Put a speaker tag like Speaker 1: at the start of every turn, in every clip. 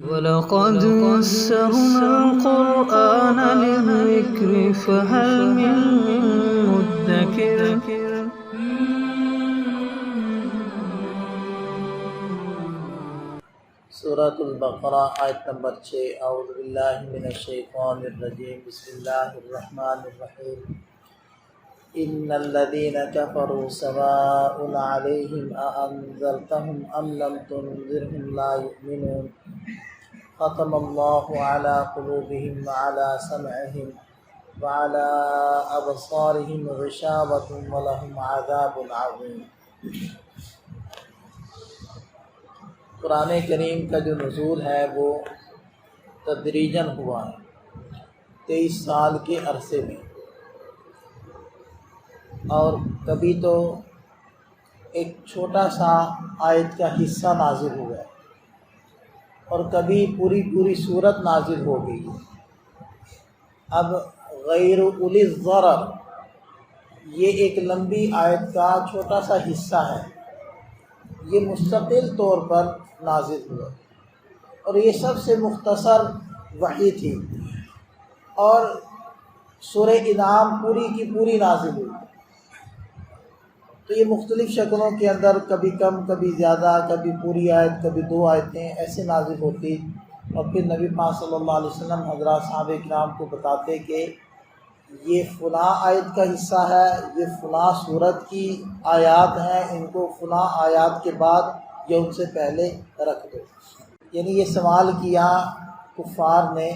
Speaker 1: وَلَقَدْ يَسَّرْنَا الْقُرْآنَ لِلذِّكْرِ فَهَلْ مِن مُّدَّكِرٍ
Speaker 2: سورۃ البقرہ آیت نمبر 6۔ اعوذ باللہ من الشیطان الرجیم، بسم اللہ الرحمن الرحیم۔ ان الذین کفروا سواء علیہم اانذرتہم ام لم تنذرہم لا یؤمنون، ختم اللہ علی قلوبہم وعلی سمعہم وعلی ابصارہم غشاوۃ ولہم عذاب عظیم۔ قرآن کریم کا جو نزول ہے وہ تدریجاً ہوا ہے 23 سال کے عرصے میں، اور کبھی تو ایک چھوٹا سا آیت کا حصہ نازل ہوا ہے اور کبھی پوری سورت نازل ہو گئی ہے۔ اب غیر اولی الضرر یہ ایک لمبی آیت کا چھوٹا سا حصہ ہے، یہ مستقل طور پر نازل ہوا اور یہ سب سے مختصر وحی تھی، اور سورہ انعام پوری کی پوری نازل ہوئی۔ تو یہ مختلف شکلوں کے اندر کبھی کم کبھی زیادہ، کبھی پوری آیت کبھی 2 آیتیں ایسے نازل ہوتی، اور پھر نبی پاک صلی اللہ علیہ وسلم حضرات صحابہ کرام کو بتاتے کہ یہ فلاں آیت کا حصہ ہے، یہ فلاں سورت کی آیات ہیں، ان کو فلاں آیات کے بعد یا ان سے پہلے رکھ دو۔ یعنی یہ سوال کیا کفار نے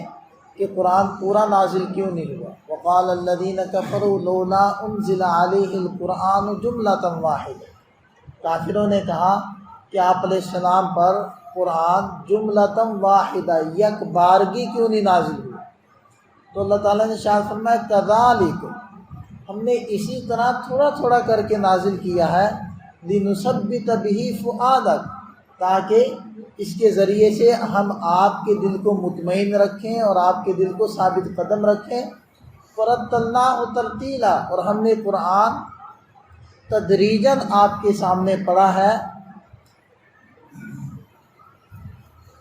Speaker 2: کہ قرآن پورا نازل کیوں نہیں ہوا۔ وقال الذین کفروا لولا انزل علیہ القرآن جملۃ واحدہ، کافروں نے کہا کہ آپ علیہ السلام پر قرآن جملۃ واحدہ یک بارگی کیوں نہیں نازل ہوئی۔ تو اللہ تعالیٰ نے ارشاد فرمایا کذالک، ہم نے اسی طرح تھوڑا تھوڑا کر کے نازل کیا ہے، لنثبت بہ فؤادک، تاکہ اس کے ذریعے سے ہم آپ کے دل کو مطمئن رکھیں اور آپ کے دل کو ثابت قدم رکھیں۔ ورتلناہ ترتیلا، اور ہم نے قرآن تدریجاً آپ کے سامنے پڑھا ہے،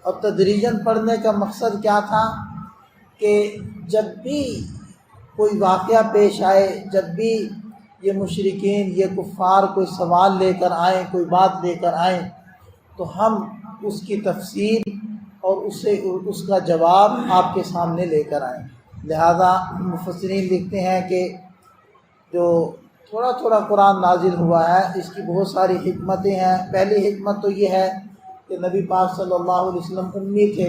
Speaker 2: اور تدریجاً پڑھنے کا مقصد کیا تھا کہ جب بھی کوئی واقعہ پیش آئے، جب بھی یہ مشرکین، یہ کفار کوئی سوال لے کر آئیں، کوئی بات لے کر آئیں، تو ہم اس کی تفصیل اور اس کا جواب آپ کے سامنے لے کر آئیں۔ لہذا مفسرین لکھتے ہیں کہ جو تھوڑا تھوڑا قرآن نازل ہوا ہے اس کی بہت ساری حکمتیں ہیں۔ پہلی حکمت تو یہ ہے کہ نبی پاک صلی اللہ علیہ وسلم امی تھے،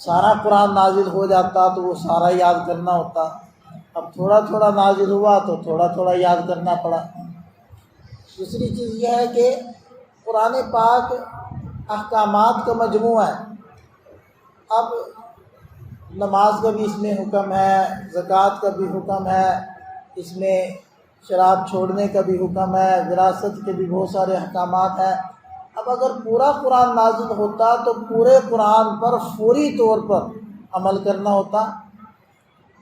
Speaker 2: سارا قرآن نازل ہو جاتا تو وہ سارا یاد کرنا ہوتا، اب تھوڑا تھوڑا نازل ہوا تو تھوڑا تھوڑا یاد کرنا پڑا۔ دوسری چیز یہ ہے کہ قرآن پاک احکامات کا مجموعہ ہے۔ اب نماز کا بھی اس میں حکم ہے، زکوٰۃ کا بھی حکم ہے، اس میں شراب چھوڑنے کا بھی حکم ہے، وراثت کے بھی بہت سارے احکامات ہیں۔ اب اگر پورا قرآن نازل ہوتا تو پورے قرآن پر فوری طور پر عمل کرنا ہوتا،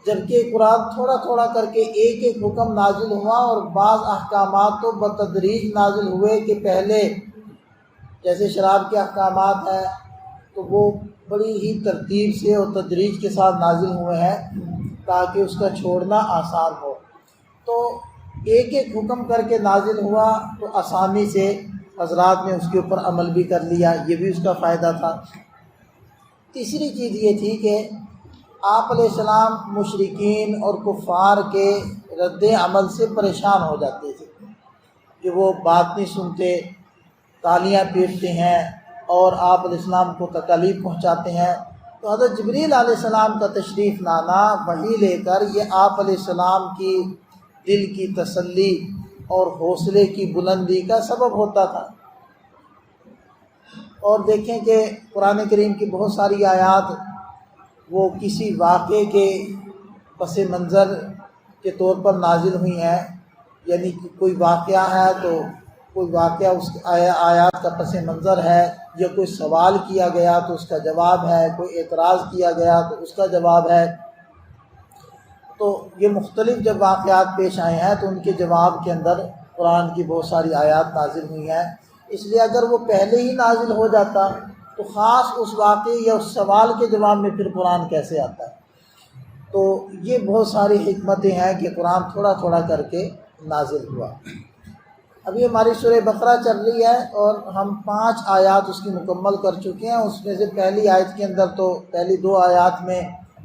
Speaker 2: جبکہ قرآن تھوڑا تھوڑا کر کے ایک ایک حکم نازل ہوا، اور بعض احکامات تو بتدریج نازل ہوئے کہ پہلے جیسے شراب کے احکامات ہیں تو وہ بڑی ہی ترتیب سے اور تدریج کے ساتھ نازل ہوئے ہیں تاکہ اس کا چھوڑنا آسان ہو۔ تو ایک ایک حکم کر کے نازل ہوا تو آسانی سے حضرات نے اس کے اوپر عمل بھی کر لیا، یہ بھی اس کا فائدہ تھا۔ تیسری چیز یہ تھی کہ آپ علیہ السلام مشرکین اور کفار کے رد عمل سے پریشان ہو جاتے تھے کہ وہ بات نہیں سنتے، تالیاں پیٹتے ہیں اور آپ علیہ السلام کو تکالیف پہنچاتے ہیں۔ تو حضرت جبریل علیہ السلام کا تشریف لانا وحی لے کر یہ آپ علیہ السلام کی دل کی تسلی اور حوصلے کی بلندی کا سبب ہوتا تھا۔ اور دیکھیں کہ قرآن کریم کی بہت ساری آیات وہ کسی واقعے کے پس منظر کے طور پر نازل ہوئی ہیں، یعنی کہ کوئی واقعہ ہے تو کوئی واقعہ اس آیات کا پس منظر ہے، یا کوئی سوال کیا گیا تو اس کا جواب ہے، کوئی اعتراض کیا گیا تو اس کا جواب ہے۔ تو یہ مختلف جب واقعات پیش آئے ہیں تو ان کے جواب کے اندر قرآن کی بہت ساری آیات نازل ہوئی ہیں۔ اس لیے اگر وہ پہلے ہی نازل ہو جاتا تو خاص اس واقعے یا اس سوال کے جواب میں پھر قرآن کیسے آتا ہے؟ تو یہ بہت ساری حکمتیں ہیں کہ قرآن تھوڑا تھوڑا کر کے نازل ہوا۔ ابھی ہماری سورہ بقرہ چل رہی ہے اور ہم 5 آیات اس کی مکمل کر چکے ہیں۔ اس میں سے پہلی آیت کے اندر تو پہلی 2 آیات میں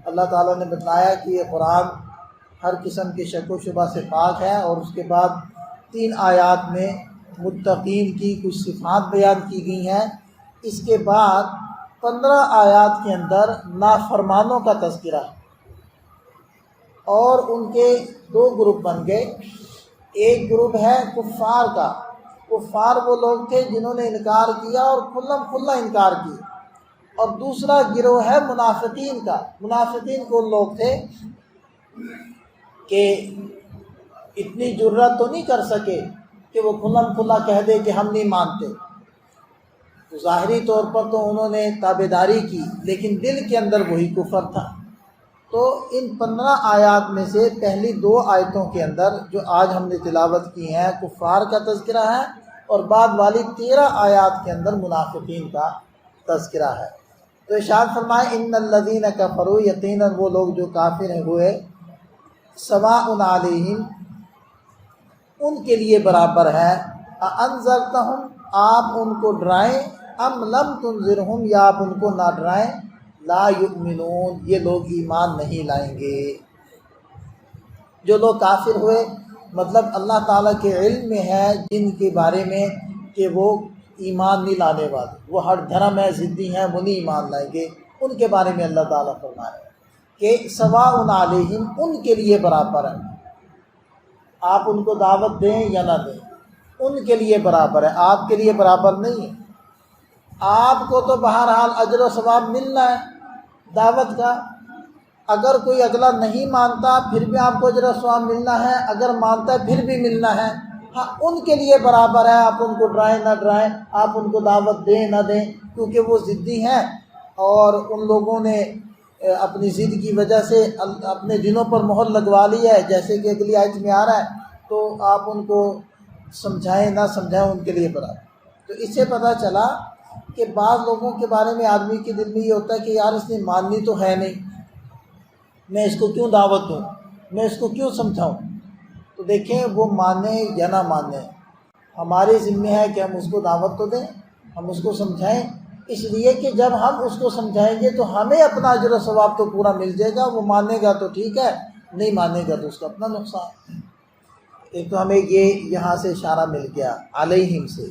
Speaker 2: اللہ تعالیٰ نے بتایا کہ یہ قرآن ہر قسم کے شک و شبہ سے پاک ہے، اور اس کے بعد 3 آیات میں متقین کی کچھ صفات بیان کی گئی ہیں۔ اس کے بعد 15 آیات کے اندر نافرمانوں کا تذکرہ ہے، اور ان کے 2 گروپ بن گئے۔ ایک گروپ ہے کفار کا، کفار وہ لوگ تھے جنہوں نے انکار کیا اور کھلم کھلا انکار کیا، اور دوسرا گروہ ہے منافقین کا۔ منافقین کو لوگ تھے کہ اتنی جرات تو نہیں کر سکے کہ وہ کھلم کھلا کہہ دے کہ ہم نہیں مانتے، تو ظاہری طور پر تو انہوں نے تابعداری کی، لیکن دل کے اندر وہی کفر تھا۔ تو ان 15 آیات میں سے پہلی 2 آیتوں کے اندر جو آج ہم نے تلاوت کی ہیں کفار کا تذکرہ ہے، اور بعد والی 13 آیات کے اندر منافقین کا تذکرہ ہے۔ تو ارشاد فرمائے ان الذین کفروا، یقیناً وہ لوگ جو کافر ہوئے، سواء علیہم، ان کے لیے برابر ہے، انذرتہم، آپ ان کو ڈرائیں، ام لم تنذرہم، یا آپ ان کو نہ ڈرائیں، لا یؤمنون، یہ لوگ ایمان نہیں لائیں گے۔ جو لوگ کافر ہوئے مطلب اللہ تعالیٰ کے علم میں ہے جن کے بارے میں کہ وہ ایمان نہیں لانے والے، وہ ہر دھرم ہے، ضدی ہیں، وہ نہیں ایمان لائیں گے، ان کے بارے میں اللہ تعالیٰ فرما رہے ہیں کہ سواء علیہم، ان کے لیے برابر ہے، آپ ان کو دعوت دیں یا نہ دیں، ان کے لیے برابر ہے، آپ کے لیے برابر نہیں ہے۔ آپ کو تو بہرحال اجر و ثواب ملنا ہے دعوت کا، اگر کوئی اگلا نہیں مانتا پھر بھی آپ کو اجر و ثواب ملنا ہے، اگر مانتا ہے پھر بھی ملنا ہے۔ ہاں، ان کے لیے برابر ہے، آپ ان کو ڈرائیں نہ ڈرائیں، آپ ان کو دعوت دیں نہ دیں، کیونکہ وہ ضدی ہیں، اور ان لوگوں نے اپنی ضد کی وجہ سے اپنے دلوں پر مہر لگوا لی ہے، جیسے کہ اگلی آیت میں آ رہا ہے۔ تو آپ ان کو سمجھائیں نہ سمجھائیں، ان کے لیے برابر۔ تو اس سے پتہ چلا کہ بعض لوگوں کے بارے میں آدمی کے دل میں یہ ہوتا ہے کہ یار اس نے ماننی تو ہے نہیں، میں اس کو کیوں دعوت دوں، میں اس کو کیوں سمجھاؤں۔ تو دیکھیں وہ مانے یا نہ مانے، ہمارے ذمہ ہے کہ ہم اس کو دعوت تو دیں، ہم اس کو سمجھائیں، اس لیے کہ جب ہم اس کو سمجھائیں گے تو ہمیں اپنا اجر و ثواب تو پورا مل جائے گا، وہ مانے گا تو ٹھیک ہے، نہیں مانے گا تو اس کا اپنا نقصان۔ ایک تو ہمیں یہ یہاں سے اشارہ مل گیا علیہم سے،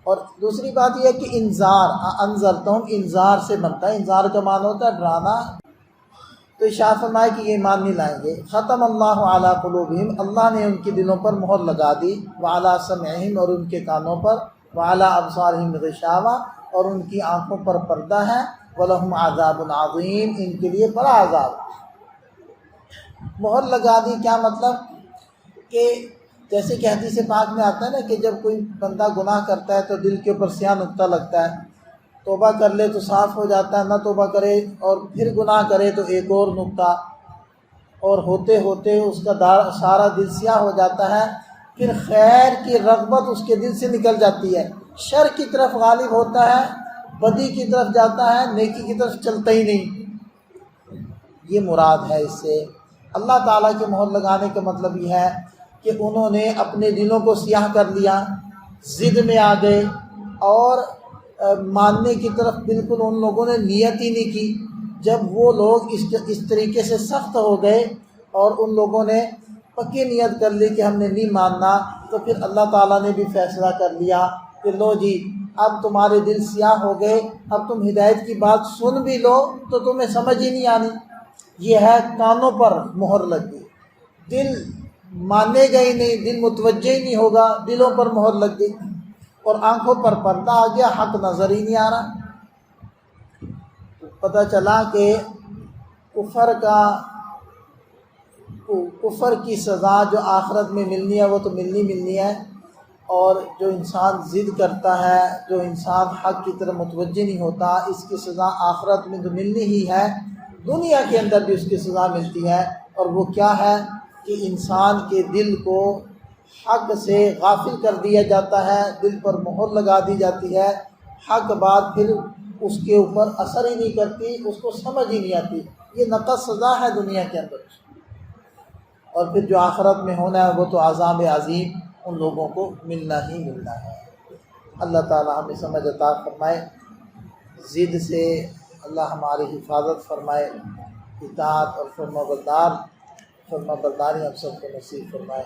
Speaker 2: اور دوسری بات یہ ہے کہ انذار، انذرتہم انذار سے بنتا ہے، انذار کا معنی ہوتا ہے ڈرانا۔ تو ارشاد فرمائے کہ یہ ایمان نہیں لائیں گے۔ ختم اللہ علی قلوبہم، اللہ نے ان کے دلوں پر مہر لگا دی، وعلی سمعہم، اور ان کے کانوں پر، وعلی ابصارہم غشاوہ، اور ان کی آنکھوں پر پردہ ہے، ولہم عذاب عظیم، ان کے لیے بڑا عذاب۔ مہر لگا دی کیا مطلب؟ کہ جیسے کہ حدیث پاک میں آتا ہے نا کہ جب کوئی بندہ گناہ کرتا ہے تو دل کے اوپر سیاہ نقطہ لگتا ہے، توبہ کر لے تو صاف ہو جاتا ہے، نہ توبہ کرے اور پھر گناہ کرے تو ایک اور نقطہ، اور ہوتے ہوتے اس کا سارا دل سیاہ ہو جاتا ہے، پھر خیر کی رغبت اس کے دل سے نکل جاتی ہے، شر کی طرف غالب ہوتا ہے، بدی کی طرف جاتا ہے، نیکی کی طرف چلتا ہی نہیں۔ یہ مراد ہے اس سے۔ اللہ تعالیٰ کے مہر لگانے کا مطلب یہ ہے کہ انہوں نے اپنے دلوں کو سیاہ کر لیا، ضد میں آ گئے، اور ماننے کی طرف بالکل ان لوگوں نے نیت ہی نہیں کی۔ جب وہ لوگ اس طریقے سے سخت ہو گئے اور ان لوگوں نے پکی نیت کر لی کہ ہم نے نہیں ماننا، تو پھر اللہ تعالیٰ نے بھی فیصلہ کر لیا کہ لو جی، اب تمہارے دل سیاہ ہو گئے، اب تم ہدایت کی بات سن بھی لو تو تمہیں سمجھ ہی نہیں آنی۔ یہ ہے کانوں پر مہر لگ گئی، دل مانے گا ہی نہیں، دل متوجہ ہی نہیں ہوگا، دلوں پر مہر لگ گئی، اور آنکھوں پر پردہ آ گیا، حق نظر ہی نہیں آ رہا۔ پتہ چلا کہ کفر کی سزا جو آخرت میں ملنی ہے وہ تو ملنی ہے، اور جو انسان ضد کرتا ہے، جو انسان حق کی طرف متوجہ نہیں ہوتا، اس کی سزا آخرت میں تو ملنی ہی ہے، دنیا کے اندر بھی اس کی سزا ملتی ہے۔ اور وہ کیا ہے کہ انسان کے دل کو حق سے غافل کر دیا جاتا ہے، دل پر مہر لگا دی جاتی ہے، حق بات پھر اس کے اوپر اثر ہی نہیں کرتی، اس کو سمجھ ہی نہیں آتی۔ یہ نقص سزا ہے دنیا کے اندر، اور پھر جو آخرت میں ہونا ہے وہ تو عذاب عظیم ان لوگوں کو ملنا ہی ملنا ہے۔ اللہ تعالی ہمیں سمجھ عطا فرمائے، ضد سے اللہ ہماری حفاظت فرمائے، اطاعت اور فرما برداری ہم سب کو نصیب فرمائے۔